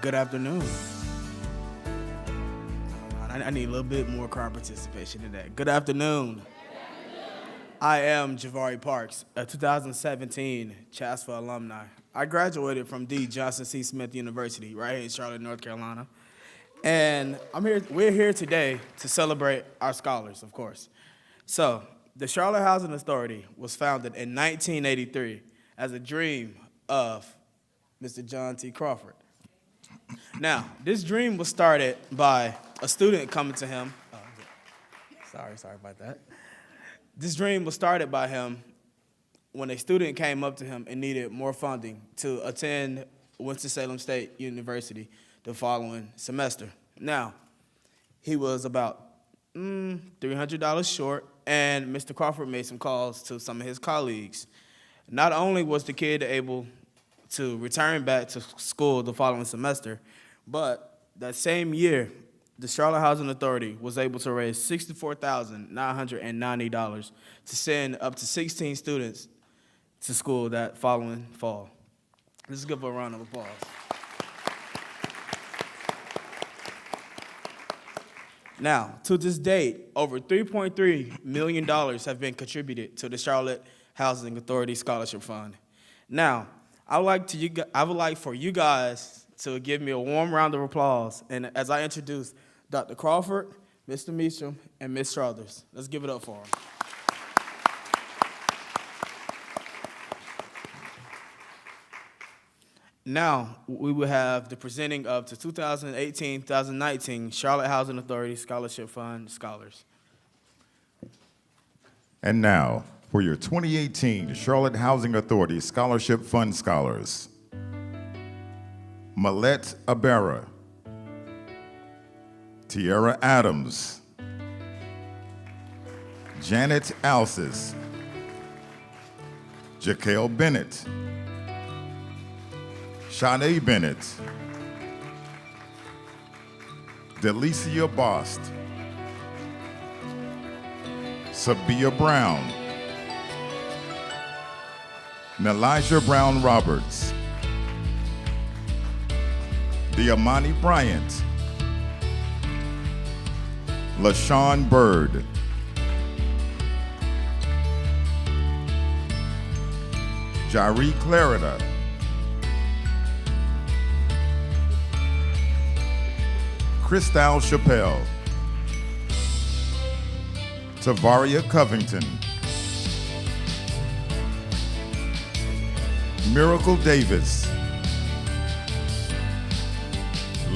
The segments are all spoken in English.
Good afternoon. I need a little bit more crowd participation in that. Good afternoon. I am Javari Parks, a 2017 CHASFA alumni. I graduated from D. Johnson C. Smith University, right here in Charlotte, North Carolina. And we're here today to celebrate our scholars, of course. So, the Charlotte Housing Authority was founded in 1983 as a dream of Mr. John T. Crawford. Now, this dream was started by a student coming to him. Sorry about that. This dream was started by him when a student came up to him and needed more funding to attend Winston-Salem State University the following semester. Now, he was about $300 short, and Mr. Crawford made some calls to some of his colleagues. Not only was the kid able to return back to school the following semester, but that same year, the Charlotte Housing Authority was able to raise $64,990 to send up to 16 students to school that following fall. Let's give a round of applause. Now, to this date, over $3.3 million have been contributed to the Charlotte Housing Authority Scholarship Fund. Now, I would like for you guys to give me a warm round of applause, and as I introduce Dr. Crawford, Mr. Meacham, and Ms. Struthers. Let's give it up for them. Now, we will have the presenting of the 2018-2019 Charlotte Housing Authority Scholarship Fund Scholars. And now, for your 2018 Charlotte Housing Authority Scholarship Fund Scholars. Malette Abera, Tiara Adams, Janet Alsis, Jaquel Bennett, Shanae Bennett, Delicia Bost, Sabia Brown, Nelijah Brown Roberts, Diamani Bryant, LaShawn Bird, Jari Clarida, Christal Chappelle, Tavaria Covington, Miracle Davis,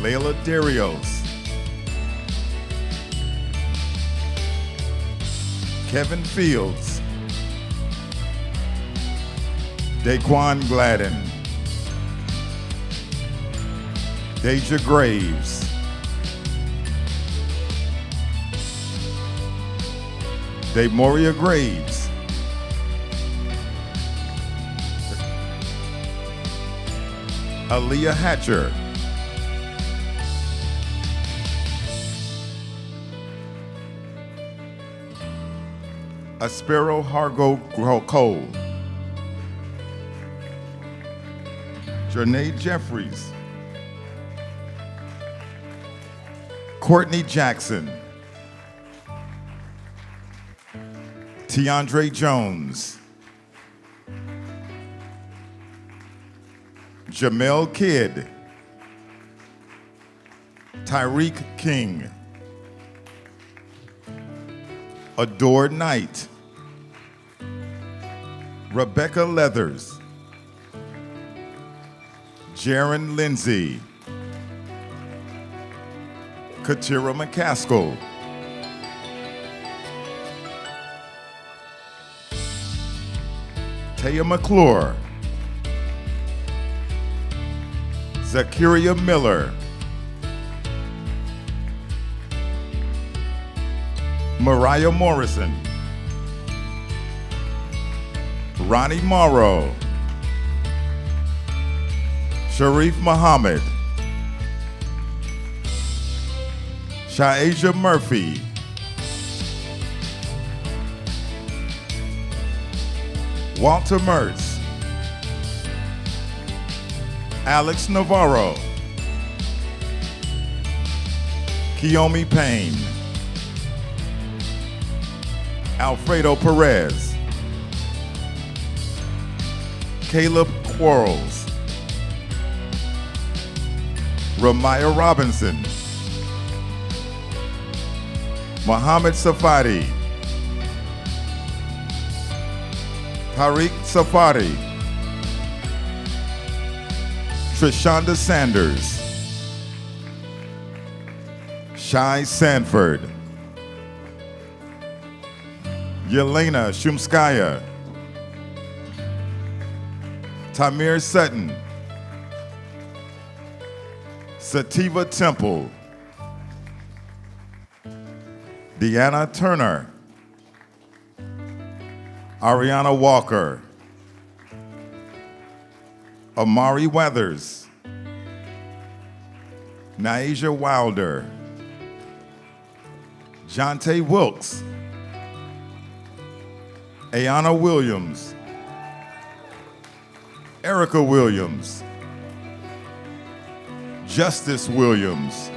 Layla Darios, Kevin Fields, Daquan Gladden, Deja Graves, Demoria Graves, Aaliyah Hatcher, Aspero Hargo Cole, Jernae Jeffries, Courtney Jackson, Tiandre Jones, Jamel Kidd, Tyreek King, Adore Knight, Rebecca Leathers, Jaron Lindsay, Katira McCaskill, Taya McClure, Zakiria Miller, Mariah Morrison, Ronnie Morrow, Sharif Muhammad, Shaeja Murphy, Walter Mertz, Alex Navarro, Kiyomi Payne, Alfredo Perez, Caleb Quarles, Ramaya Robinson, Mohammed Safadi, Tariq Safari, Trishonda Sanders, Shai Sanford, Yelena Shumskaya, Tamir Sutton, Sativa Temple, Deanna Turner, Ariana Walker, Amari Weathers, Naisha Wilder, Jonte Wilkes, Ayana Williams, Erica Williams, Justice Williams,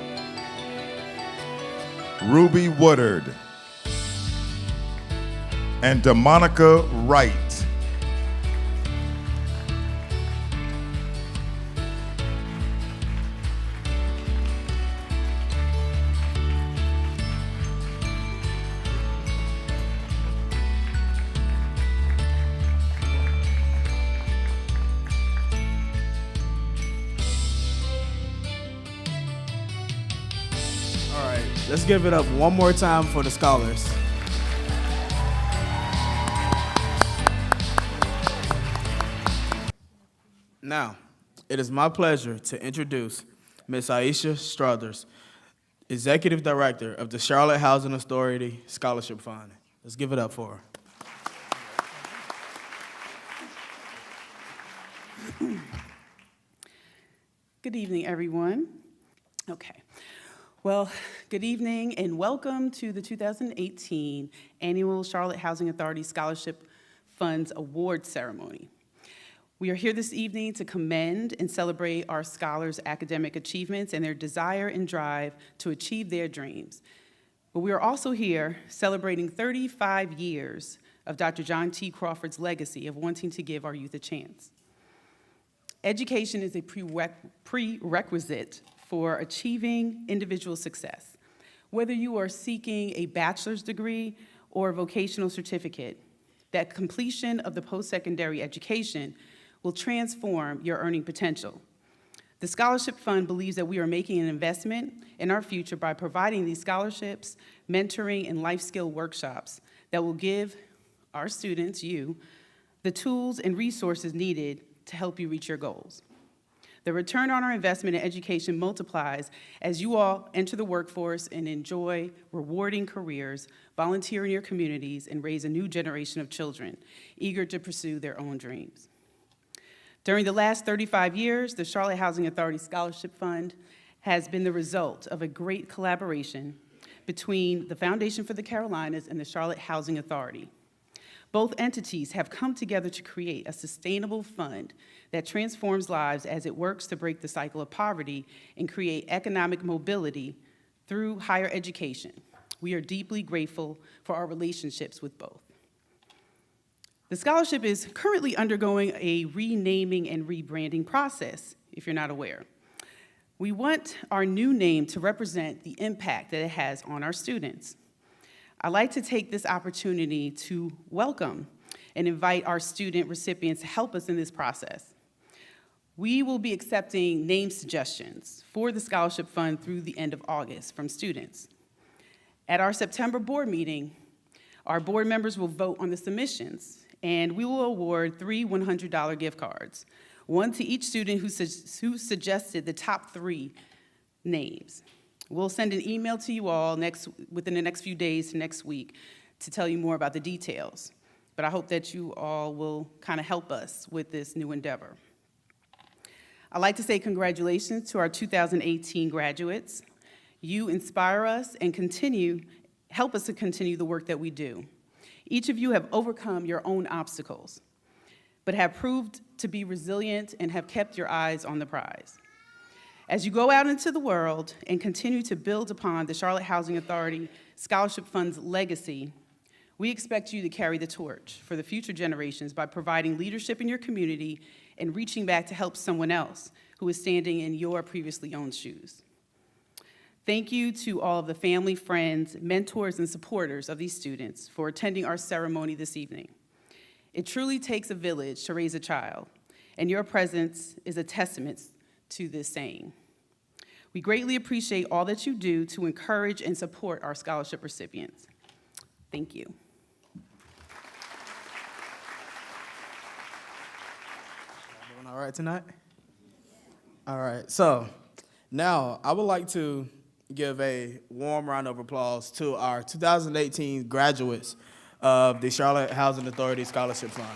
Ruby Woodard, and DeMonica Wright. All right, let's give it up one more time for the scholars. Now, it is my pleasure to introduce Ms. Aisha Struthers, Executive Director of the Charlotte Housing Authority Scholarship Fund. Let's give it up for her. Good evening, everyone. Okay. Well, good evening and welcome to the 2018 Annual Charlotte Housing Authority Scholarship Funds Award Ceremony. We are here this evening to commend and celebrate our scholars' academic achievements and their desire and drive to achieve their dreams. But we are also here celebrating 35 years of Dr. John T. Crawford's legacy of wanting to give our youth a chance. Education is a prerequisite for achieving individual success. Whether you are seeking a bachelor's degree or a vocational certificate, that completion of the post-secondary education will transform your earning potential. The Scholarship Fund believes that we are making an investment in our future by providing these scholarships, mentoring, and life skill workshops that will give our students, you, the tools and resources needed to help you reach your goals. The return on our investment in education multiplies as you all enter the workforce and enjoy rewarding careers, volunteer in your communities, and raise a new generation of children eager to pursue their own dreams. During the last 35 years, the Charlotte Housing Authority Scholarship Fund has been the result of a great collaboration between the Foundation for the Carolinas and the Charlotte Housing Authority. Both entities have come together to create a sustainable fund that transforms lives as it works to break the cycle of poverty and create economic mobility through higher education. We are deeply grateful for our relationships with both. The scholarship is currently undergoing a renaming and rebranding process, if you're not aware. We want our new name to represent the impact that it has on our students. I'd like to take this opportunity to welcome and invite our student recipients to help us in this process. We will be accepting name suggestions for the Scholarship Fund through the end of August from students. At our September board meeting, our board members will vote on the submissions, and we will award 3 $100 gift cards, one to each student who suggested the top 3 names. We'll send an email to you all within the next few days to next week to tell you more about the details. But I hope that you all will kind of help us with this new endeavor. I'd like to say congratulations to our 2018 graduates. You inspire us and help us to continue the work that we do. Each of you have overcome your own obstacles, but have proved to be resilient and have kept your eyes on the prize. As you go out into the world and continue to build upon the Charlotte Housing Authority Scholarship Fund's legacy, we expect you to carry the torch for the future generations by providing leadership in your community and reaching back to help someone else who is standing in your previously owned shoes. Thank you to all of the family, friends, mentors, and supporters of these students for attending our ceremony this evening. It truly takes a village to raise a child, and your presence is a testament to this saying. We greatly appreciate all that you do to encourage and support our scholarship recipients. Thank you. Doing all right tonight? All right, so now I would like to give a warm round of applause to our 2018 graduates of the Charlotte Housing Authority Scholarship Fund.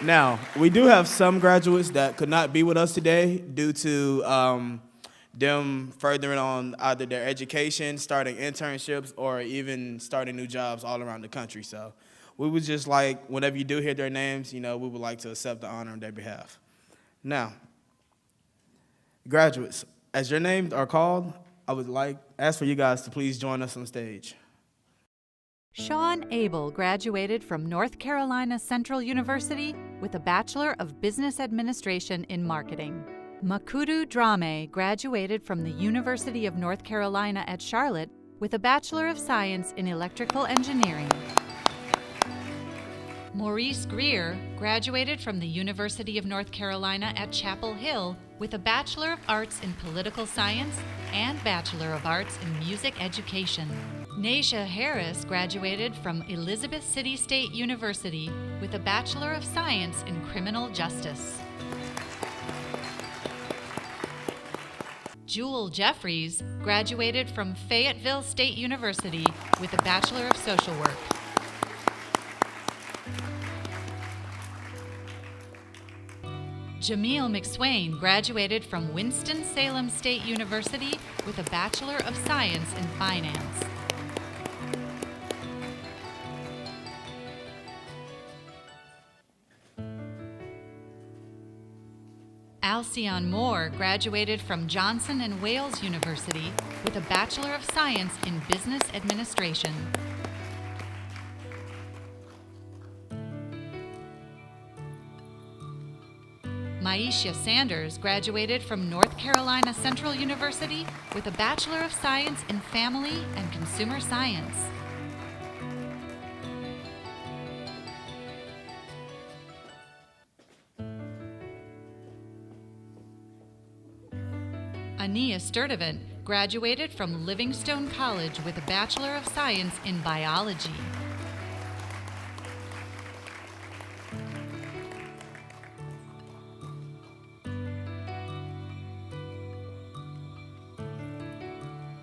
Now, we do have some graduates that could not be with us today due to them furthering on either their education, starting internships, or even starting new jobs all around the country. So we would just like, whenever you do hear their names, we would like to accept the honor on their behalf. Now, graduates, as your names are called, I would ask for you guys to please join us on stage. Sean Abel graduated from North Carolina Central University with a Bachelor of Business Administration in Marketing. Makudu Drame graduated from the University of North Carolina at Charlotte with a Bachelor of Science in Electrical Engineering. Maurice Greer graduated from the University of North Carolina at Chapel Hill with a Bachelor of Arts in Political Science and Bachelor of Arts in Music Education. Naisha Harris graduated from Elizabeth City State University with a Bachelor of Science in Criminal Justice. Jewel Jeffries graduated from Fayetteville State University with a Bachelor of Social Work. Jameel McSwain graduated from Winston-Salem State University with a Bachelor of Science in Finance. Alcyon Moore graduated from Johnson & Wales University with a Bachelor of Science in Business Administration. Maisha Sanders graduated from North Carolina Central University with a Bachelor of Science in Family and Consumer Science. Ania Sturdivant graduated from Livingstone College with a Bachelor of Science in Biology.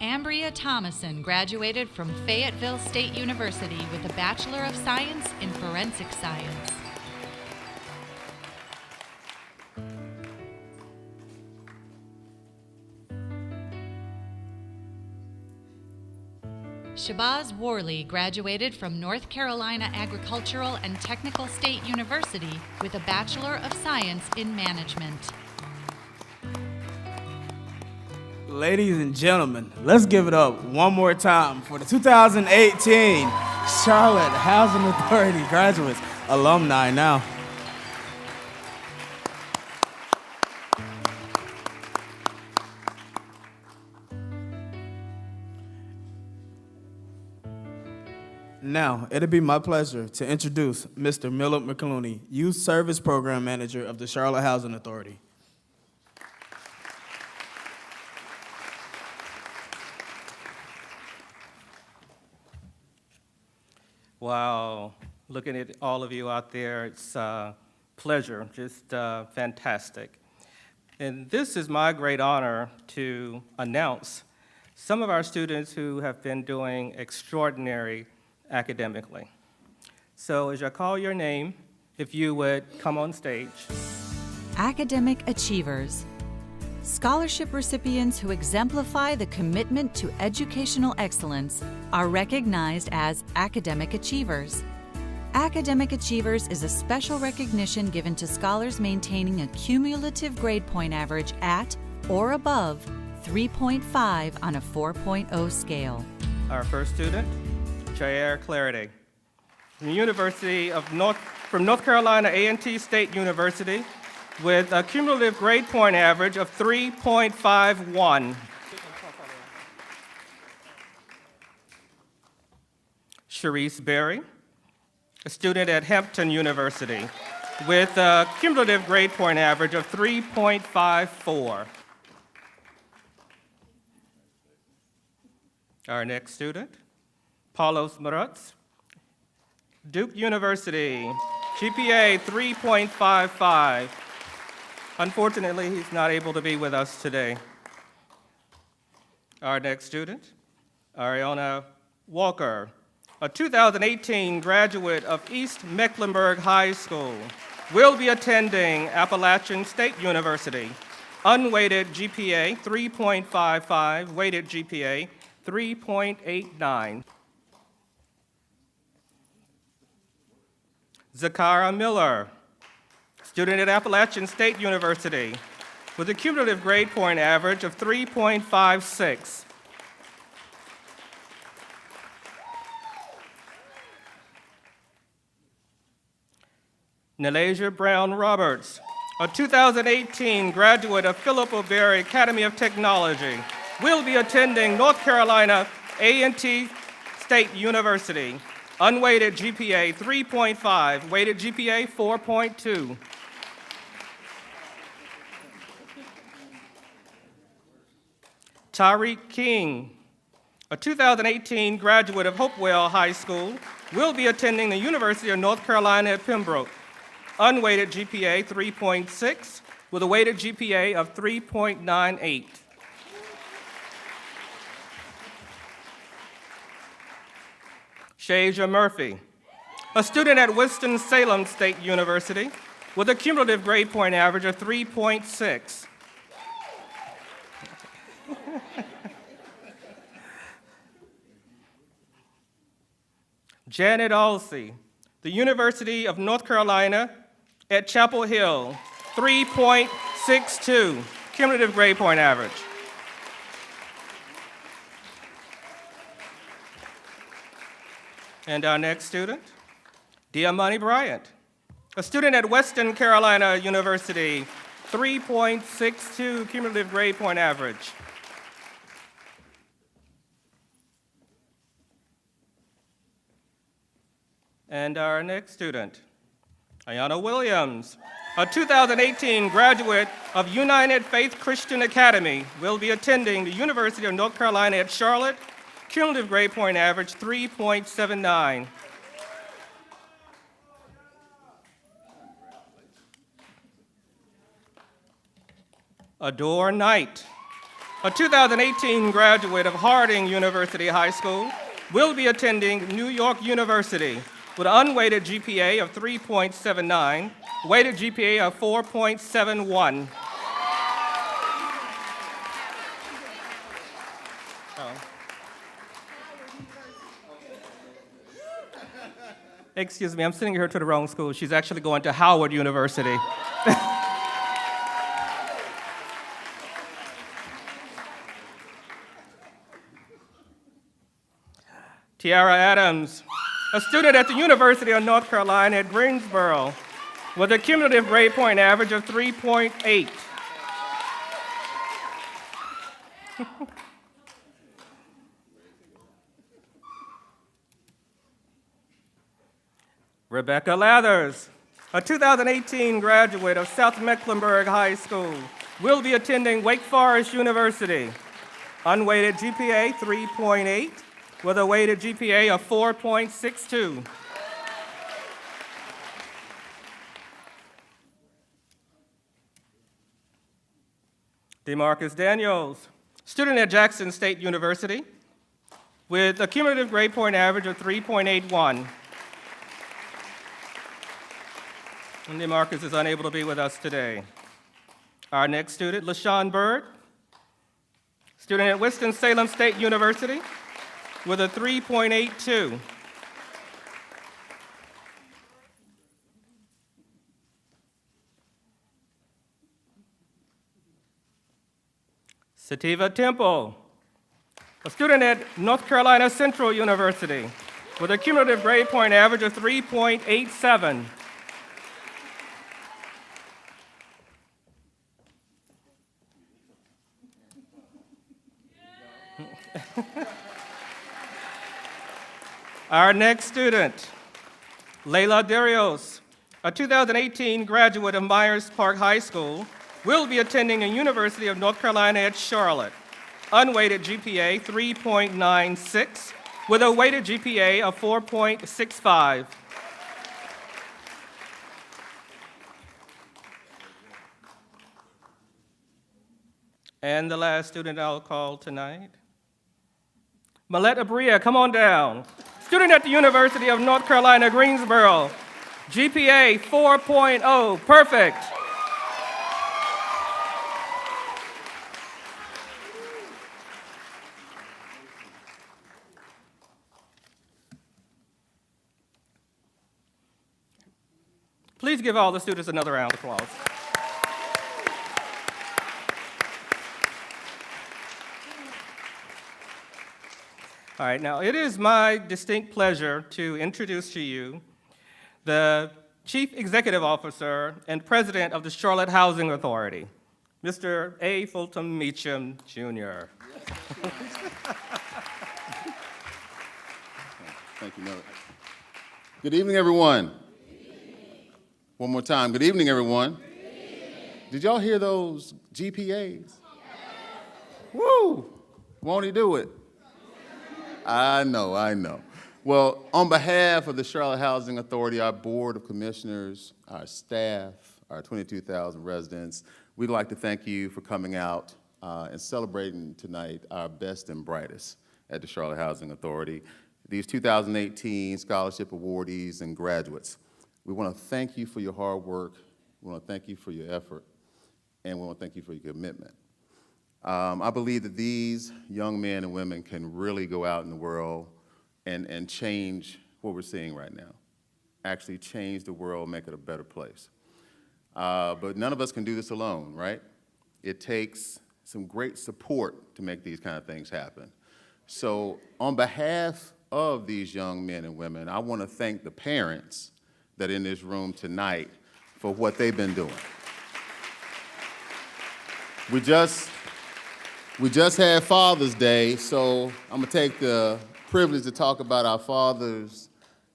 Ambria Thomason graduated from Fayetteville State University with a Bachelor of Science in Forensic Science. Shabazz Worley graduated from North Carolina Agricultural and Technical State University with a Bachelor of Science in Management. Ladies and gentlemen, let's give it up one more time for the 2018 Charlotte Housing Authority graduates, alumni now. Now, it'll be my pleasure to introduce Mr. Millard McClooney, Youth Service Program Manager of the Charlotte Housing Authority. Wow, looking at all of you out there, it's a pleasure, just fantastic. And this is my great honor to announce some of our students who have been doing extraordinary academically. So as I call your name, if you would come on stage. Academic Achievers. Scholarship recipients who exemplify the commitment to educational excellence are recognized as academic achievers. Academic Achievers is a special recognition given to scholars maintaining a cumulative grade point average at or above 3.5 on a 4.0 scale. Our first student, Jair Clarity, from North Carolina A&T State University, with a cumulative grade point average of 3.51. Sharice Berry, a student at Hampton University, with a cumulative grade point average of 3.54. Our next student, Paulos Maratz, Duke University, GPA 3.55. Unfortunately, he's not able to be with us today. Our next student, Ariana Walker, a 2018 graduate of East Mecklenburg High School, will be attending Appalachian State University. Unweighted GPA 3.55, weighted GPA 3.89. Zakara Miller, student at Appalachian State University, with a cumulative grade point average of 3.56. Nalasia Brown Roberts, a 2018 graduate of Philip O'Berry Academy of Technology, will be attending North Carolina A&T State University. Unweighted GPA 3.5, weighted GPA 4.2. Tariq King, a 2018 graduate of Hopewell High School, will be attending the University of North Carolina at Pembroke. Unweighted GPA 3.6, with a weighted GPA of 3.98. Shasia Murphy, a student at Winston-Salem State University, with a cumulative grade point average of 3.6. Janet Alsey, the University of North Carolina at Chapel Hill, 3.62, cumulative grade point average. And our next student, Diamani Bryant, a student at Western Carolina University, 3.62 cumulative grade point average. And our next student, Ayana Williams, a 2018 graduate of United Faith Christian Academy, will be attending the University of North Carolina at Charlotte, cumulative grade point average 3.79. Adore Knight, a 2018 graduate of Harding University High School, will be attending New York University with an unweighted GPA of 3.79, weighted GPA of 4.71. Excuse me, I'm sending her to the wrong school. She's actually going to Howard University. Tiara Adams, a student at the University of North Carolina at Greensboro, with a cumulative grade point average of 3.8. Rebecca Lathers, a 2018 graduate of South Mecklenburg High School, will be attending Wake Forest University. Unweighted GPA 3.8, with a weighted GPA of 4.62. DeMarcus Daniels, student at Jackson State University, with a cumulative grade point average of 3.81. And DeMarcus is unable to be with us today. Our next student, LaShawn Bird, student at Winston-Salem State University, with a 3.82. Sativa Temple, a student at North Carolina Central University with a cumulative grade point average of 3.87. Our next student, Layla Darios, a 2018 graduate of Myers Park High School, will be attending the University of North Carolina at Charlotte. Unweighted GPA 3.96 with a weighted GPA of 4.65. And the last student I'll call tonight, Malette Abria, come on down. Student at the University of North Carolina, Greensboro, GPA 4.0, perfect. Please give all the students another round of applause. All right, now it is my distinct pleasure to introduce to you the Chief Executive Officer and President of the Charlotte Housing Authority, Mr. A. Fulton Meacham, Jr. Thank you, Miller. Good evening, everyone. One more time. Good evening, everyone. Did y'all hear those GPAs? Woo! Won't he do it? I know. Well, on behalf of the Charlotte Housing Authority, our Board of Commissioners, our staff, our 22,000 residents, we'd like to thank you for coming out and celebrating tonight our best and brightest at the Charlotte Housing Authority, these 2018 scholarship awardees and graduates. We want to thank you for your hard work, we want to thank you for your effort, and we want to thank you for your commitment. I believe that these young men and women can really go out in the world and change what we're seeing right now, actually change the world, make it a better place. But none of us can do this alone, right? It takes some great support to make these kind of things happen. So on behalf of these young men and women, I want to thank the parents that are in this room tonight for what they've been doing. We just had Father's Day, so I'm gonna take the privilege to talk about our fathers,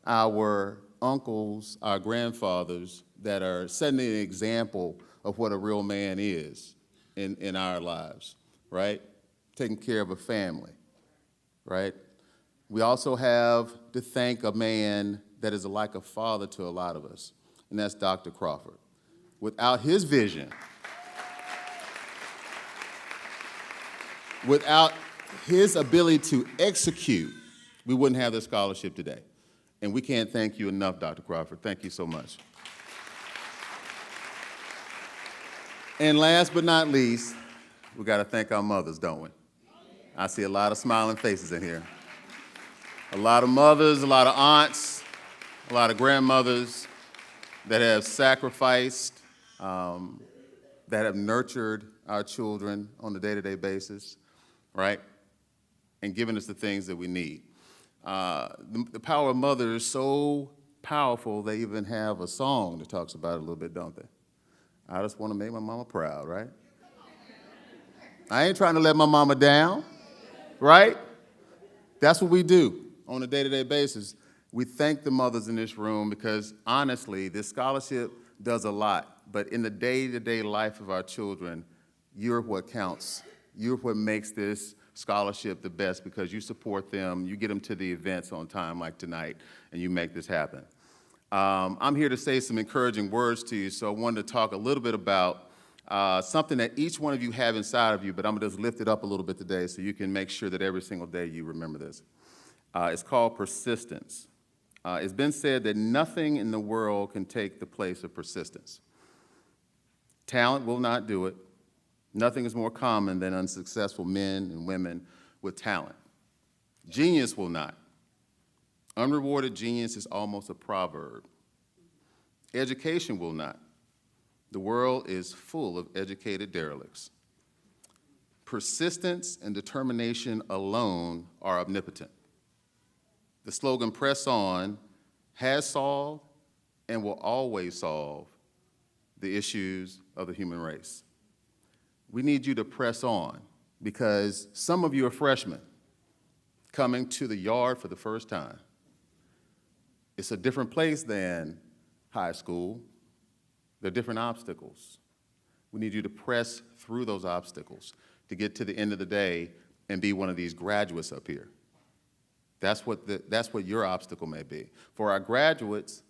our uncles, our grandfathers that are setting an example of what a real man is in our lives, right? Taking care of a family, right? We also have to thank a man that is like a father to a lot of us, and that's Dr. Crawford. Without his vision, without his ability to execute, we wouldn't have this scholarship today. And we can't thank you enough, Dr. Crawford. Thank you so much. And last but not least, we got to thank our mothers, don't we? I see a lot of smiling faces in here. A lot of mothers, a lot of aunts, a lot of grandmothers that have sacrificed, that have nurtured our children on a day-to-day basis, right? And giving us the things that we need. The power of mother is so powerful, they even have a song that talks about it a little bit, don't they? I just want to make my mama proud, right? I ain't trying to let my mama down, right? That's what we do on a day-to-day basis. We thank the mothers in this room because, honestly, this scholarship does a lot. But in the day-to-day life of our children, you're what counts. You're what makes this scholarship the best because you support them, you get them to the events on time like tonight, and you make this happen. I'm here to say some encouraging words to you, so I wanted to talk a little bit about something that each one of you have inside of you, but I'm gonna just lift it up a little bit today so you can make sure that every single day you remember this. It's called persistence. It's been said that nothing in the world can take the place of persistence. Talent will not do it. Nothing is more common than unsuccessful men and women with talent. Genius will not. Unrewarded genius is almost a proverb. Education will not. The world is full of educated derelicts. persistence and determination alone are omnipotent. The slogan, "Press On," has solved and will always solve the issues of the human race. We need you to press on because some of you are freshmen coming to the yard for the first time. It's a different place than high school. There are different obstacles. We need you to press through those obstacles to get to the end of the day and be one of these graduates up here. That's what your obstacle may be. For our graduates,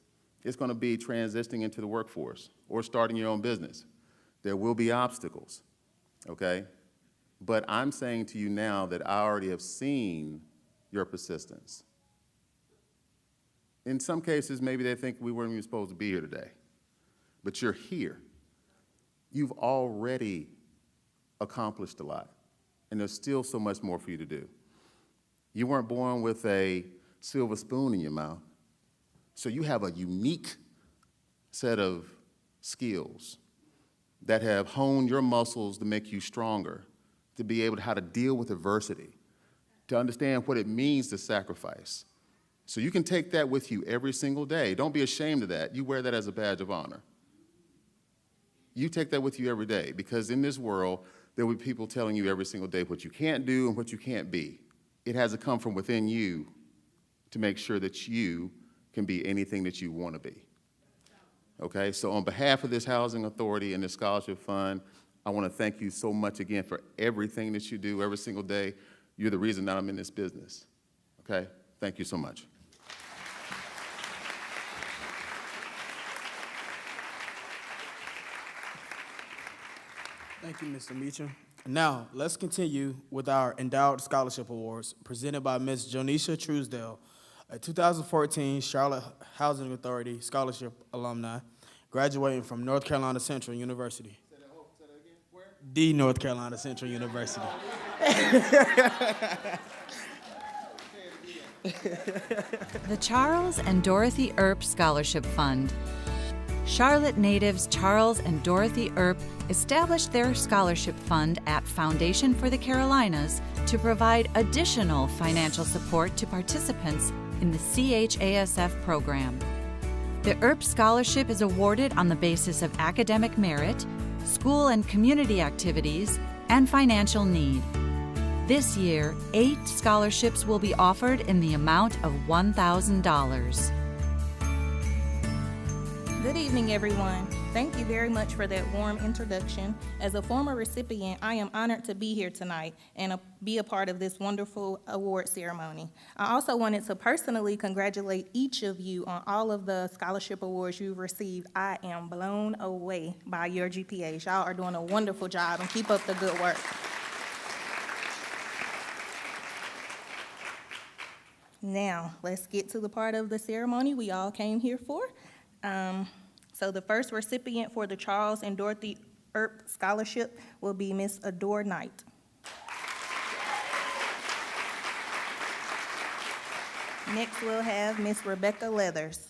it's going to be transitioning into the workforce or starting your own business. There will be obstacles, okay? But I'm saying to you now that I already have seen your persistence. In some cases, maybe they think we weren't even supposed to be here today, but you're here. You've already accomplished a lot, and there's still so much more for you to do. You weren't born with a silver spoon in your mouth, so you have a unique set of skills that have honed your muscles to make you stronger, to be able to how to deal with adversity, to understand what it means to sacrifice. So you can take that with you every single day. Don't be ashamed of that. You wear that as a badge of honor. You take that with you every day, because in this world, there will be people telling you every single day what you can't do and what you can't be. It has to come from within you to make sure that you can be anything that you want to be. Okay, so on behalf of this Housing Authority and this Scholarship Fund, I want to thank you so much again for everything that you do every single day. You're the reason that I'm in this business. Okay, thank you so much. Thank you, Mr. Meacham. Now, let's continue with our Endowed Scholarship Awards presented by Ms. Jonisha Truesdale, a 2014 Charlotte Housing Authority Scholarship alumni, graduating from North Carolina Central University. Say that again. Where? The North Carolina Central University. The Charles and Dorothy Earp Scholarship Fund. Charlotte natives Charles and Dorothy Earp established their scholarship fund at Foundation for the Carolinas to provide additional financial support to participants in the CHASF program. The Earp Scholarship is awarded on the basis of academic merit, school and community activities, and financial need. This year, 8 scholarships will be offered in the amount of $1,000. Good evening, everyone. Thank you very much for that warm introduction. As a former recipient, I am honored to be here tonight and be a part of this wonderful award ceremony. I also wanted to personally congratulate each of you on all of the scholarship awards you've received. I am blown away by your GPAs. Y'all are doing a wonderful job, and keep up the good work. Now, let's get to the part of the ceremony we all came here for. So the first recipient for the Charles and Dorothy Earp Scholarship will be Miss Adore Knight. Next, we'll have Miss Rebecca Leathers.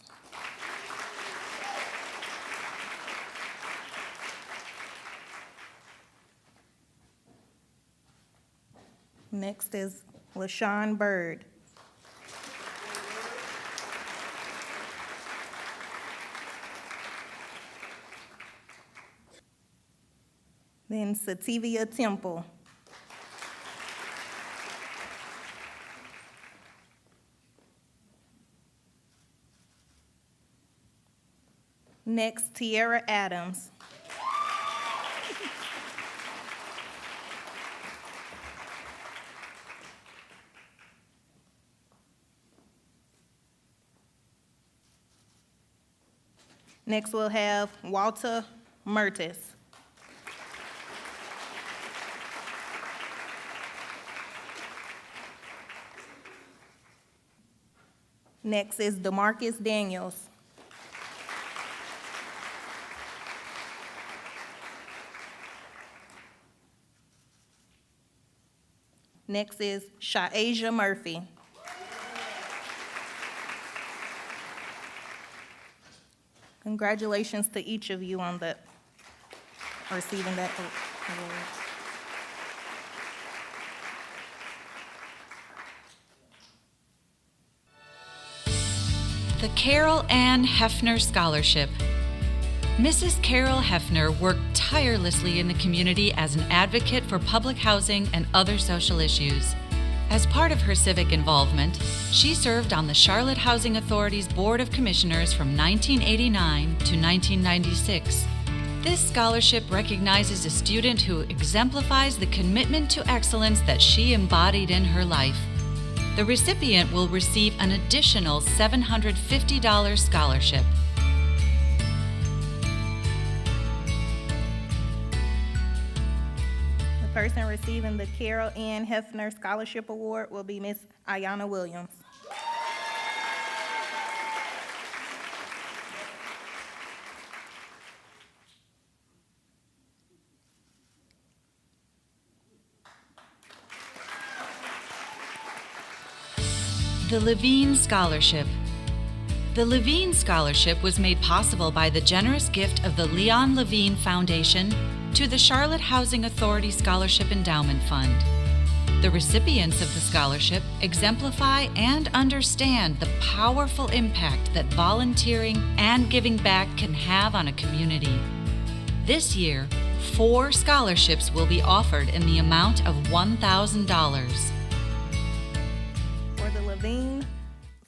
Next is LaShawn Bird. Then Sativia Temple. Next, Tiara Adams. Next, we'll have Walter Mertis. Next is DeMarcus Daniels. Next is Sha'asia Murphy. Congratulations to each of you on receiving that award. The Carol Ann Hefner Scholarship. Mrs. Carol Hefner worked tirelessly in the community as an advocate for public housing and other social issues. As part of her civic involvement, she served on the Charlotte Housing Authority's Board of Commissioners from 1989 to 1996. This scholarship recognizes a student who exemplifies the commitment to excellence that she embodied in her life. The recipient will receive an additional $750 scholarship. The person receiving the Carol Ann Hefner Scholarship Award will be Miss Ayana Williams. The Levine Scholarship. The Levine Scholarship was made possible by the generous gift of the Leon Levine Foundation to the Charlotte Housing Authority Scholarship Endowment Fund. The recipients of the scholarship exemplify and understand the powerful impact that volunteering and giving back can have on a community. This year, 4 scholarships will be offered in the amount of $1,000. For the Levine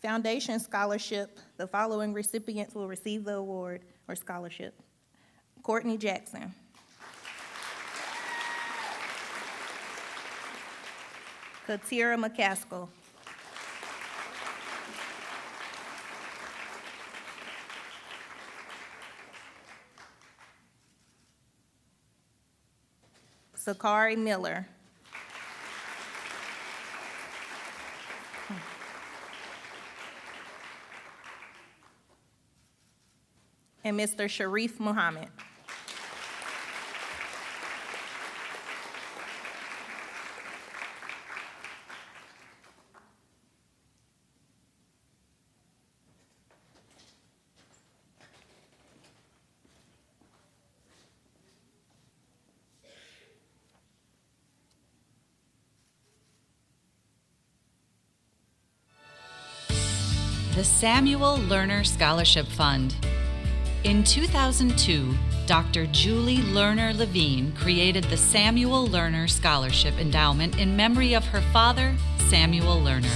Foundation Scholarship, the following recipients will receive the award or scholarship. Courtney Jackson. Katira McCaskill. Sakari Miller. And Mr. Sharif Muhammad. The Samuel Lerner Scholarship Fund. In 2002, Dr. Julie Lerner Levine created the Samuel Lerner Scholarship Endowment in memory of her father, Samuel Lerner.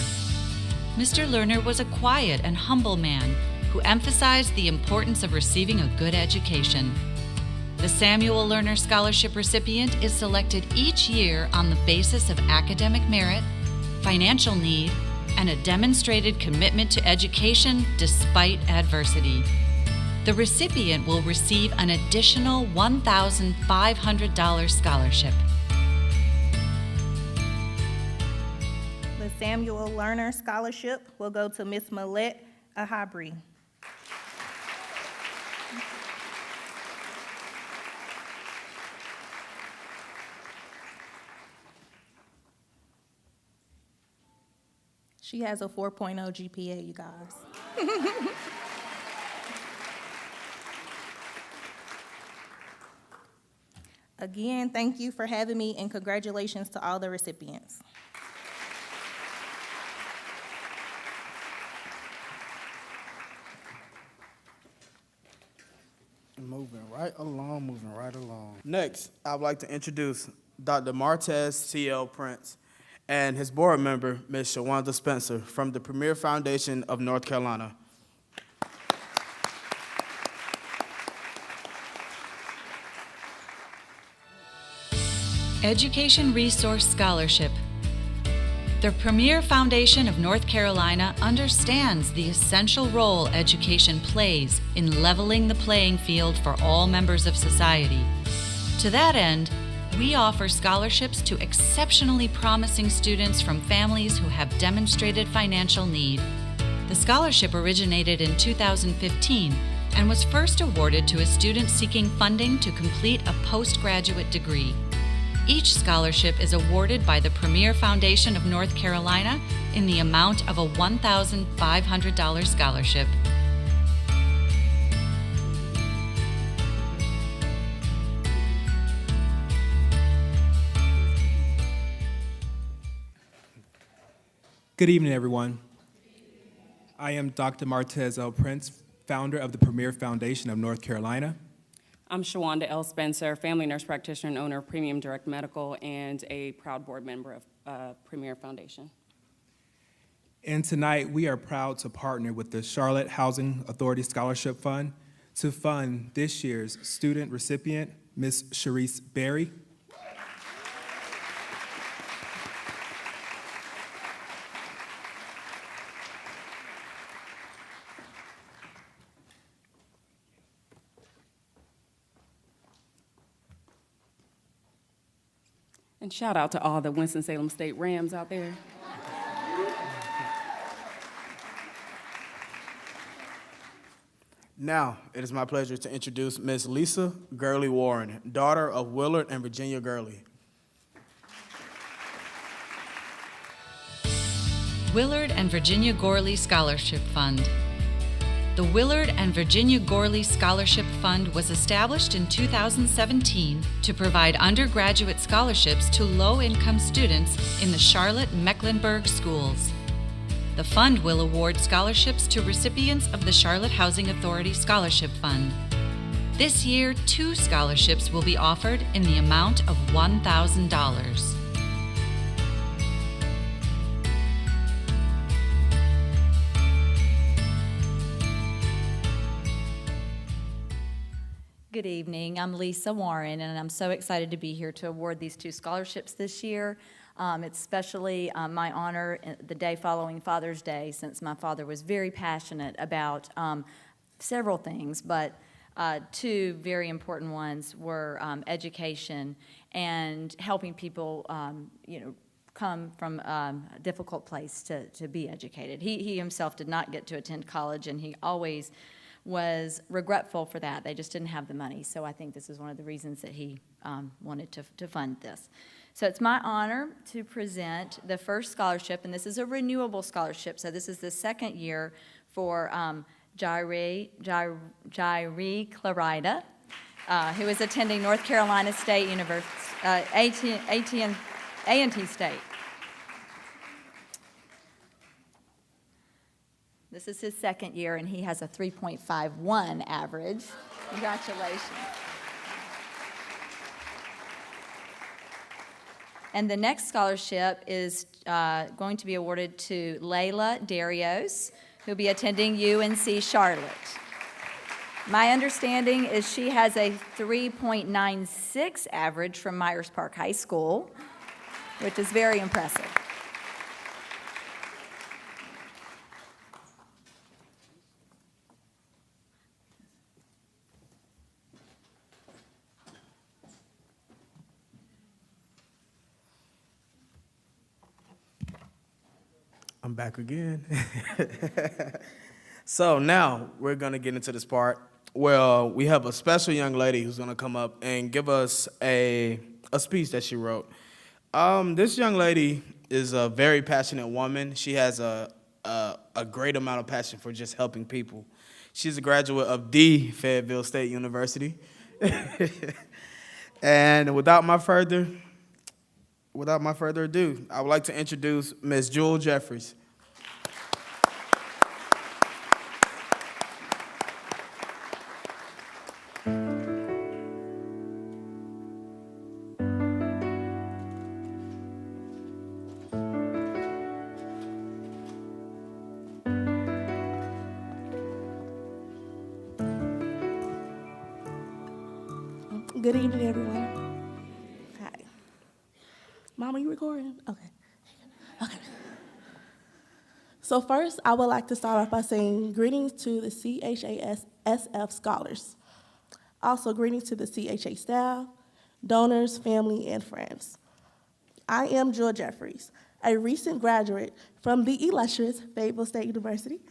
Mr. Lerner was a quiet and humble man who emphasized the importance of receiving a good education. The Samuel Lerner Scholarship recipient is selected each year on the basis of academic merit, financial need, and a demonstrated commitment to education despite adversity. The recipient will receive an additional $1,500 scholarship. The Samuel Lerner Scholarship will go to Miss Millette Ahabri. She has a 4.0 GPA, you guys. Again, thank you for having me, and congratulations to all the recipients. Moving right along. Next, I would like to introduce Dr. Martez C.L. Prince and his board member, Ms. Shawanda Spencer, from the Premier Foundation of North Carolina. Education Resource Scholarship. The Premier Foundation of North Carolina understands the essential role education plays in leveling the playing field for all members of society. To that end, we offer scholarships to exceptionally promising students from families who have demonstrated financial need. The scholarship originated in 2015 and was first awarded to a student seeking funding to complete a postgraduate degree. Each scholarship is awarded by the Premier Foundation of North Carolina in the amount of a $1,500 scholarship. Good evening, everyone. I am Dr. Martez L. Prince, founder of the Premier Foundation of North Carolina. I'm Shawanda L. Spencer, family nurse practitioner and owner of Premium Direct Medical and a proud board member of Premier Foundation. And tonight, we are proud to partner with the Charlotte Housing Authority Scholarship Fund to fund this year's student recipient, Ms. Sharice Berry. And shout out to all the Winston-Salem State Rams out there. Now, it is my pleasure to introduce Ms. Lisa Gurley Warren, daughter of Willard and Virginia Gurley. Willard and Virginia Gorley Scholarship Fund. The Willard and Virginia Gorley Scholarship Fund was established in 2017 to provide undergraduate scholarships to low-income students in the Charlotte-Mecklenburg schools. The fund will award scholarships to recipients of the Charlotte Housing Authority Scholarship Fund. This year, 2 scholarships will be offered in the amount of $1,000. Good evening. I'm Lisa Warren, and I'm so excited to be here to award these 2 scholarships this year. It's especially my honor the day following Father's Day, since my father was very passionate about several things, but 2 very important ones were education and helping people, come from a difficult place to be educated. He himself did not get to attend college, and he always was regretful for that. They just didn't have the money. So I think this is one of the reasons that he wanted to fund this. So it's my honor to present the first scholarship, and this is a renewable scholarship. So this is the second year for Jairi Clarida, who is attending North Carolina State University, A&T State. This is his second year, and he has a 3.51 average. Congratulations. And the next scholarship is going to be awarded to Layla Darios, who will be attending UNC Charlotte. My understanding is she has a 3.96 average from Myers Park High School, which is very impressive. I'm back again. So now we're going to get into this part. Well, we have a special young lady who's going to come up and give us a speech that she wrote. This young lady is a very passionate woman. She has a great amount of passion for just helping people. She's a graduate of the Fayetteville State University. And without my further ado, I would like to introduce Ms. Jewel Jeffries. Good evening, everyone. Hi. Mama, you recording? Okay. Okay. So first, I would like to start off by saying greetings to the CHASSF scholars. Also, greetings to the CHA staff, donors, family, and friends. I am Jewel Jeffries, a recent graduate from the illustrious Fayetteville State University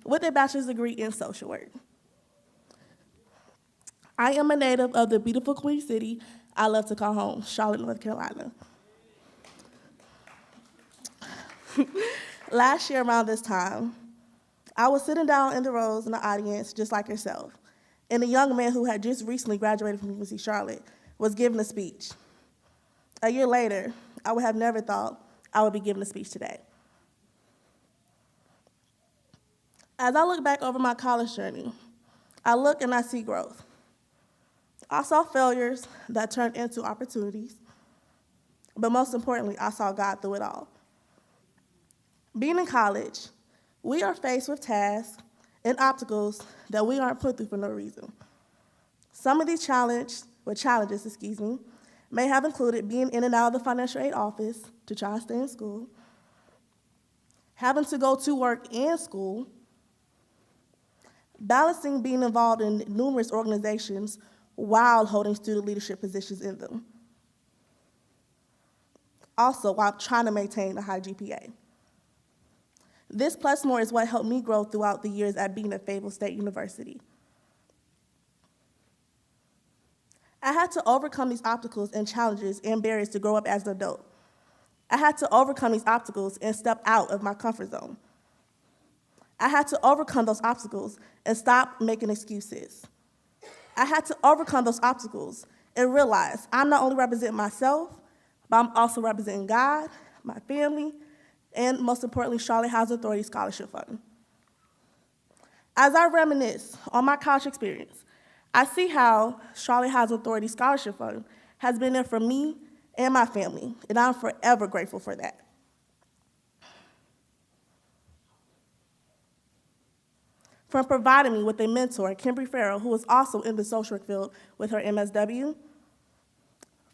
with a bachelor's degree in social work. I am a native of the beautiful Queen City I love to call home, Charlotte, North Carolina. Last year around this time, I was sitting down in the rows in the audience just like yourself, and a young man who had just recently graduated from UNC Charlotte was giving a speech. A year later, I would have never thought I would be giving a speech today. As I look back over my college journey, I look and I see growth. I saw failures that turned into opportunities, but most importantly, I saw God through it all. Being in college, we are faced with tasks and obstacles that we aren't put through for no reason. Some of these challenges, may have included being in and out of the financial aid office to try to stay in school, having to go to work and school, balancing being involved in numerous organizations while holding student leadership positions in them. Also, while trying to maintain a high GPA. This plus more is what helped me grow throughout the years at being at Fayetteville State University. I had to overcome these obstacles and challenges and barriers to grow up as an adult. I had to overcome these obstacles and step out of my comfort zone. I had to overcome those obstacles and stop making excuses. I had to overcome those obstacles and realize I'm not only representing myself, but I'm also representing God, my family, and most importantly, Charlotte Housing Authority Scholarship Fund. As I reminisce on my college experience, I see how Charlotte Housing Authority Scholarship Fund has been there for me and my family, and I'm forever grateful for that. From providing me with a mentor, Kimberly Farrell, who was also in the social work field with her MSW,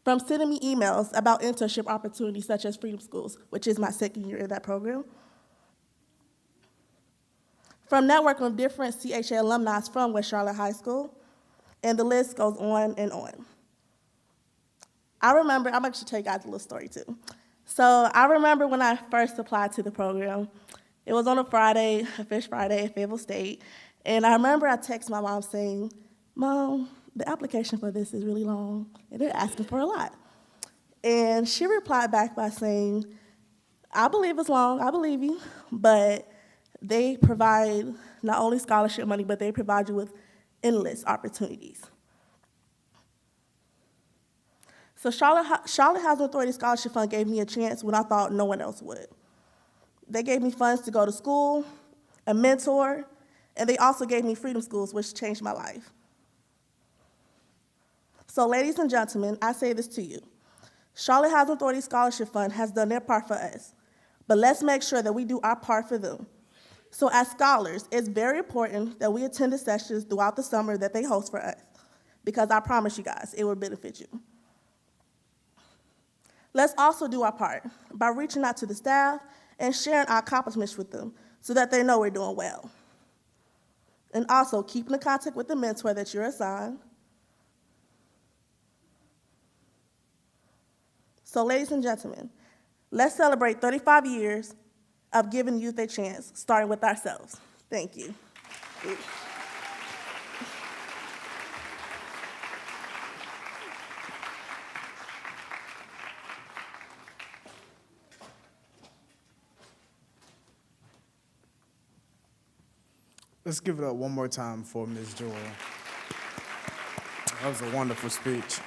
from sending me emails about internship opportunities such as Freedom Schools, which is my second year in that program, from networking with different CHA alumni from West Charlotte High School, and the list goes on and on. I remember, I'm actually tell you guys a little story too. So I remember when I first applied to the program, it was on a Friday, a Fish Friday at Fayetteville State, and I remember I texted my mom saying, "Mom, the application for this is really long, and they're asking for a lot." And she replied back by saying, "I believe it's long, I believe you, but they provide not only scholarship money, but they provide you with endless opportunities." So Charlotte Housing Authority Scholarship Fund gave me a chance when I thought no one else would. They gave me funds to go to school, a mentor, and they also gave me Freedom Schools, which changed my life. So ladies and gentlemen, I say this to you. Charlotte Housing Authority Scholarship Fund has done their part for us, but let's make sure that we do our part for them. So as scholars, it's very important that we attend the sessions throughout the summer that they host for us, because I promise you guys, it will benefit you. Let's also do our part by reaching out to the staff and sharing our accomplishments with them so that they know we're doing well. And also keeping in contact with the mentor that you're assigned. So ladies and gentlemen, let's celebrate 35 years of giving youth a chance, starting with ourselves. Thank you. Let's give it up one more time for Ms. Joy. That was a wonderful speech.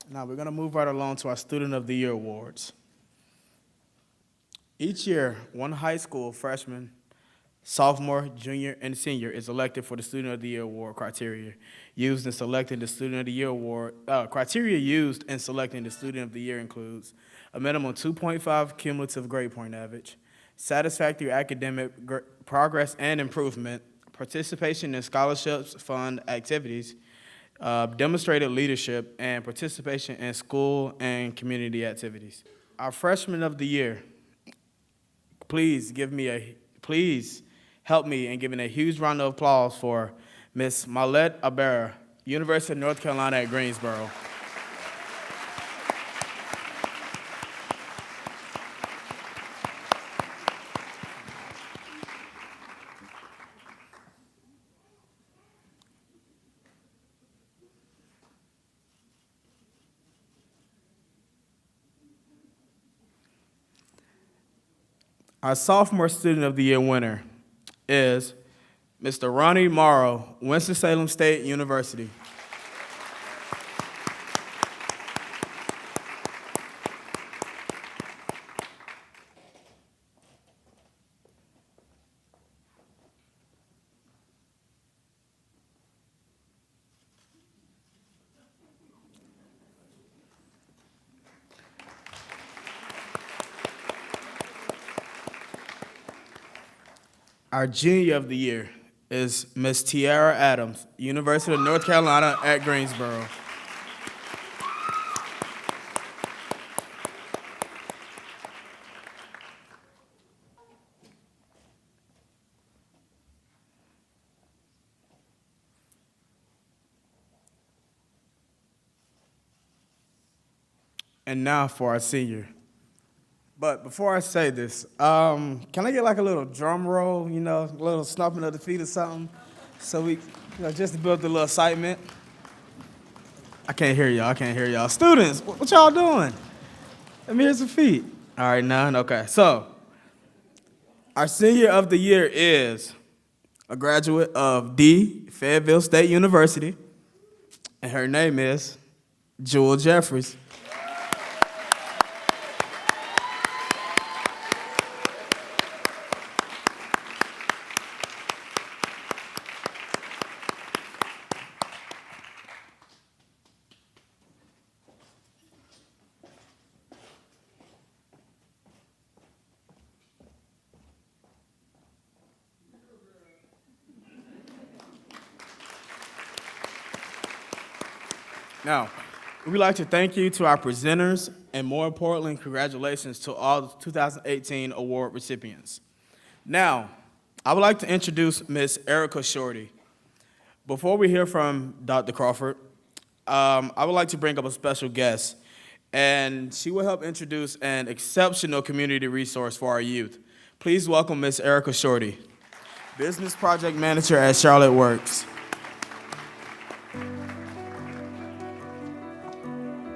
Now we're going to move right along to our Student of the Year awards. Each year, one high school freshman, sophomore, junior, and senior is elected for the Student of the Year award criteria used in selecting the Student of the Year award. Criteria used in selecting the Student of the Year includes a minimum 2.5 cumulative grade point average, satisfactory academic progress and improvement, participation in scholarships, fund activities, demonstrated leadership, and participation in school and community activities. Our Freshman of the Year, please help me in giving a huge round of applause for Ms. Maulette Abera, University of North Carolina at Greensboro. Our Sophomore Student of the Year winner is Mr. Ronnie Morrow, Winston-Salem State University. Our junior of the year is Miss Tiara Adams, University of North Carolina at Greensboro. And now for our senior. But before I say this, can I get like a little drum roll, you know, a little stomping of the feet or something? So we, just to build a little excitement. I can't hear y'all. Students, what y'all doing? Let me hear some feet. All right, none? Okay. So, our senior of the year is a graduate of Fayetteville State University, and her name is Jewel Jeffries. Now, we'd like to thank you to our presenters, and more importantly, congratulations to all the 2018 award recipients. Now, I would like to introduce Ms. Erica Shorty. Before we hear from Dr. Crawford, I would like to bring up a special guest, and she will help introduce an exceptional community resource for our youth. Please welcome Ms. Erica Shorty, Business Project Manager at Charlotte Works.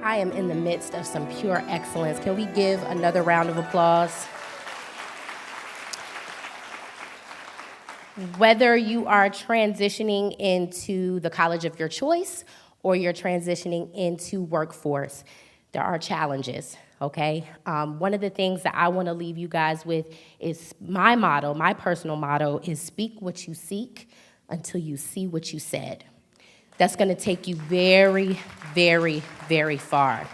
I am in the midst of some pure excellence. Can we give another round of applause? Whether you are transitioning into the college of your choice or you're transitioning into workforce, there are challenges, okay? One of the things that I want to leave you guys with is my motto, my personal motto is speak what you seek until you see what you said. That's going to take you very, very, very far.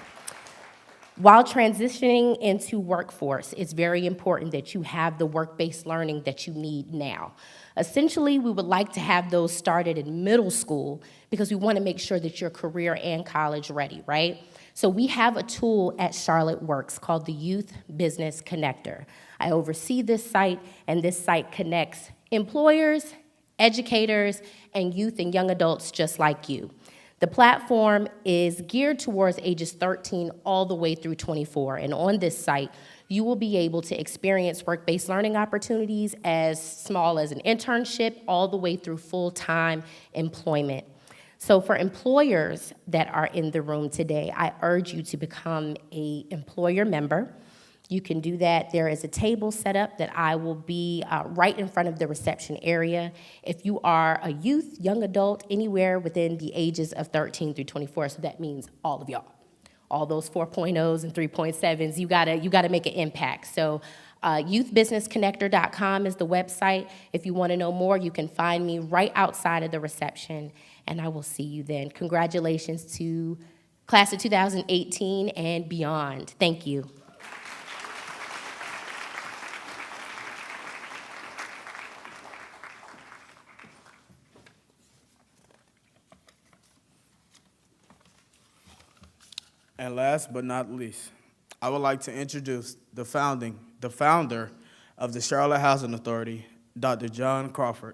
While transitioning into workforce, it's very important that you have the work-based learning that you need now. Essentially, we would like to have those started in middle school because we want to make sure that you're career and college ready, right? So we have a tool at Charlotte Works called the Youth Business Connector. I oversee this site, and this site connects employers, educators, and youth and young adults just like you. The platform is geared towards ages 13 all the way through 24, and on this site, you will be able to experience work-based learning opportunities as small as an internship all the way through full-time employment. So for employers that are in the room today, I urge you to become an employer member. You can do that. There is a table set up that I will be right in front of the reception area. If you are a youth, young adult, anywhere within the ages of 13 through 24, so that means all of y'all. All those 4.0s and 3.7s, you gotta make an impact. So youthbusinessconnector.com is the website. If you wanna know more, you can find me right outside of the reception, and I will see you then. Congratulations to class of 2018 and beyond. Thank you. And last but not least, I would like to introduce the founder of the Charlotte Housing Authority, Dr. John Crawford.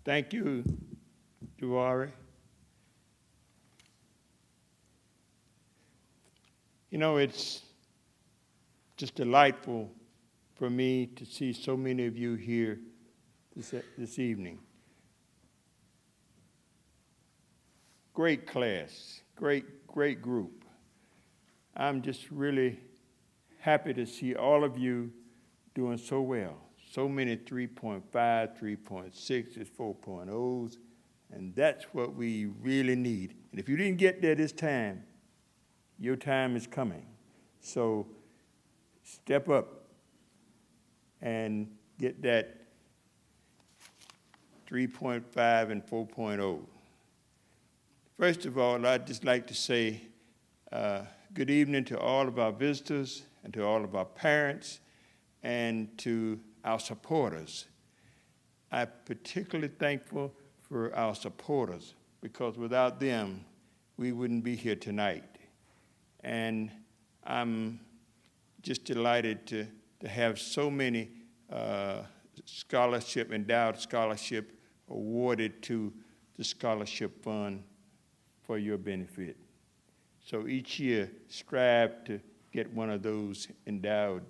Thank you, Duari. You know, it's just delightful for me to see so many of you here this evening. Great class, great group. I'm just really happy to see all of you doing so well. So many 3.5, 3.6s, 4.0s, and that's what we really need. And if you didn't get there this time, your time is coming. So step up and get that 3.5 and 4.0. First of all, I'd just like to say good evening to all of our visitors and to all of our parents and to our supporters. I'm particularly thankful for our supporters because without them, we wouldn't be here tonight. And I'm just delighted to have so many endowed scholarship awarded to the Scholarship Fund for your benefit. So each year, strive to get one of those endowed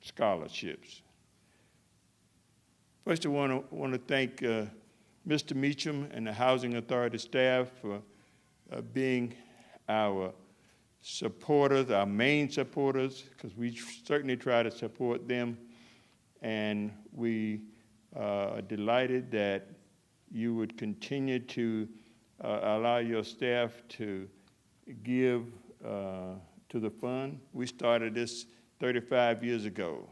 scholarships. First, I want to thank Mr. Meacham and the Housing Authority staff for being our supporters, our main supporters, because we certainly try to support them. And we are delighted that you would continue to allow your staff to give to the fund. We started this 35 years ago.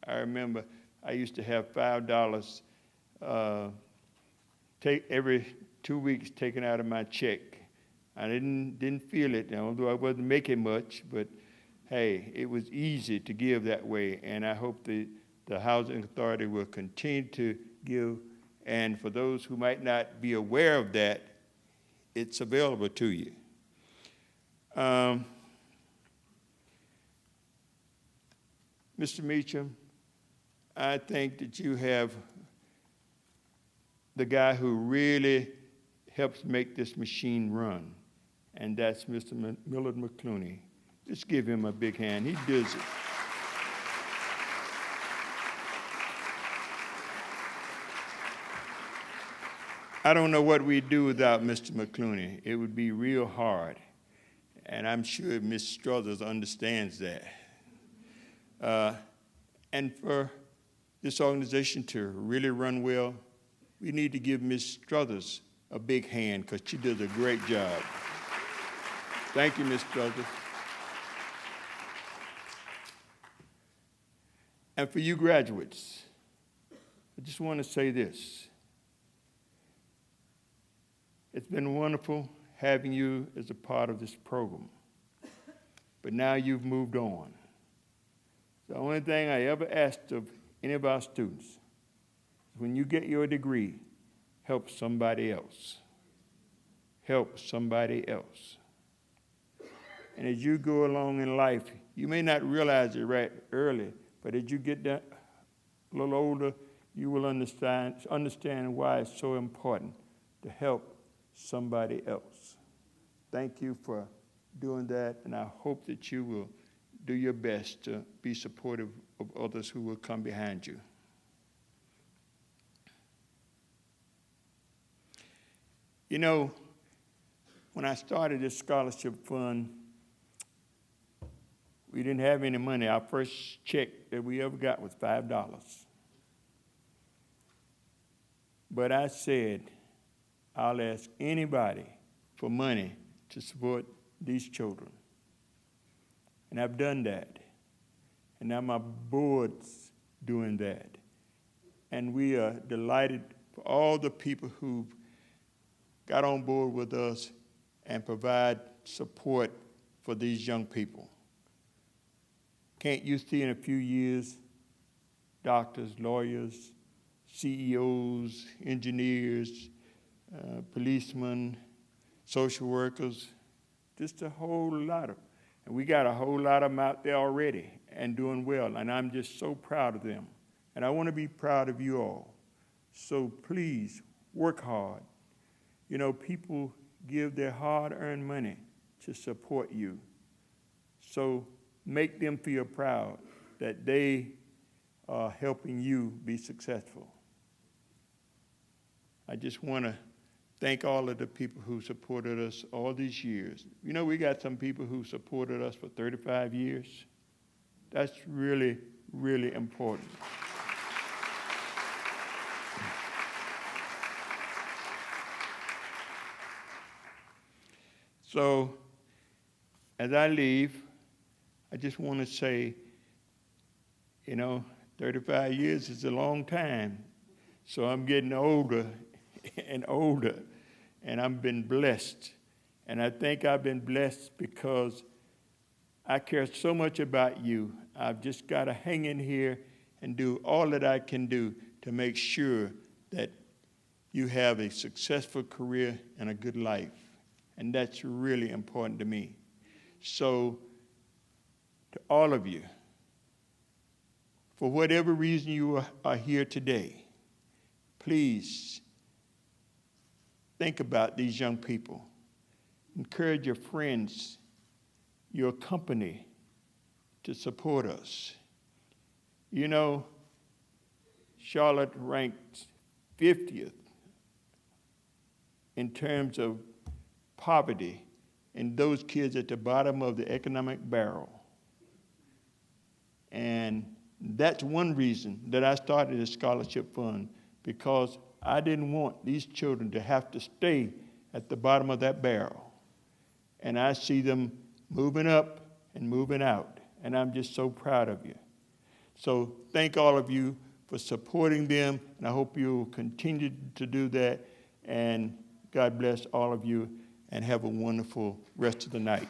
I remember I used to have $5 every 2 weeks taken out of my check. I didn't feel it, although I wasn't making much, but hey, it was easy to give that way, and I hope the Housing Authority will continue to give, and for those who might not be aware of that, it's available to you. Mr. Meacham, I think that you have the guy who really helps make this machine run, and that's Mr. Millard McClooney. Just give him a big hand. He does it. I don't know what we'd do without Mr. McClooney. It would be real hard, and I'm sure Ms. Struthers understands that. And for this organization to really run well, we need to give Ms. Struthers a big hand because she does a great job. Thank you, Ms. Struthers. And for you graduates, I just want to say this. It's been wonderful having you as a part of this program, but now you've moved on. The only thing I ever asked of any of our students is when you get your degree, help somebody else. Help somebody else. And as you go along in life, you may not realize it right early, but as you get that a little older, you will understand why it's so important to help somebody else. Thank you for doing that, and I hope that you will do your best to be supportive of others who will come behind you. You know, when I started this scholarship fund, we didn't have any money. Our first check that we ever got was $5. But I said, I'll ask anybody for money to support these children. And I've done that. And now my board's doing that. And we are delighted for all the people who've got on board with us and provide support for these young people. Can't you see in a few years, doctors, lawyers, CEOs, engineers, policemen, social workers, just a whole lot of, and we got a whole lot of them out there already and doing well, and I'm just so proud of them. And I want to be proud of you all. So please, work hard. You know, people give their hard-earned money to support you. So make them feel proud that they are helping you be successful. I just want to thank all of the people who supported us all these years. You know, we got some people who supported us for 35 years. That's really, really important. So, as I leave, I just want to say, you know, 35 years is a long time. So I'm getting older and older, and I've been blessed. And I think I've been blessed because I care so much about you. I've just got to hang in here and do all that I can do to make sure that you have a successful career and a good life. And that's really important to me. So, to all of you, for whatever reason you are here today, please think about these young people. Encourage your friends, your company to support us. You know, Charlotte ranked 50th in terms of poverty and those kids at the bottom of the economic barrel. And that's one reason that I started a scholarship fund, because I didn't want these children to have to stay at the bottom of that barrel. And I see them moving up and moving out, and I'm just so proud of you. So thank all of you for supporting them, and I hope you'll continue to do that, and God bless all of you, and have a wonderful rest of the night.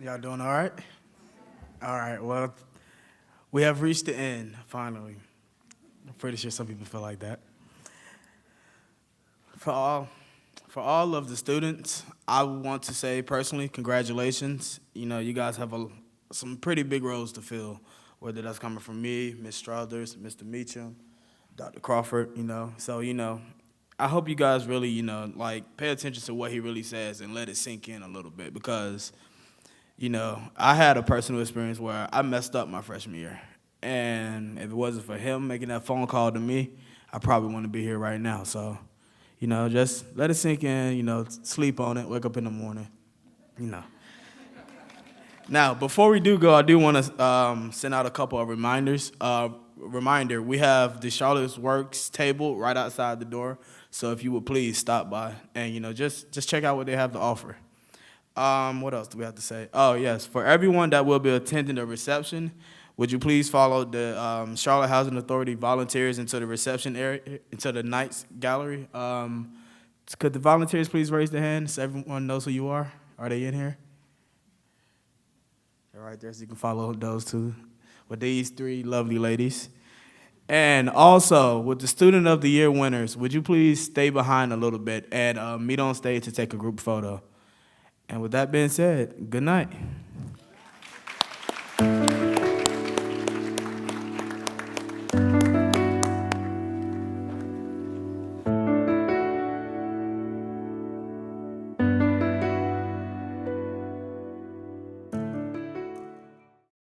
Y'all doing all right? All right, well, we have reached the end, finally. I'm pretty sure some people feel like that. For all of the students, I want to say personally, congratulations. You know, you guys have some pretty big roles to fill, whether that's coming from me, Ms. Struthers, Mr. Meacham, Dr. Crawford, you know. So, you know, I hope you guys really, you know, like, pay attention to what he really says and let it sink in a little bit, because, you know, I had a personal experience where I messed up my freshman year. And if it wasn't for him making that phone call to me, I probably wouldn't be here right now. So, you know, just let it sink in, you know, sleep on it, wake up in the morning, you know. Now, before we do go, I do want to send out a couple of reminders. Reminder, we have the Charlotte's Works table right outside the door. So if you would please stop by and, you know, just check out what they have to offer. What else do we have to say? Oh, yes. For everyone that will be attending the reception, would you please follow the Charlotte Housing Authority volunteers into the reception area, into the Knights Gallery? Could the volunteers please raise their hands so everyone knows who you are? Are they in here? They're right there, so you can follow those two with these three lovely ladies. And also, with the Student of the Year winners, would you please stay behind a little bit and meet on stage to take a group photo? And with that being said, good night.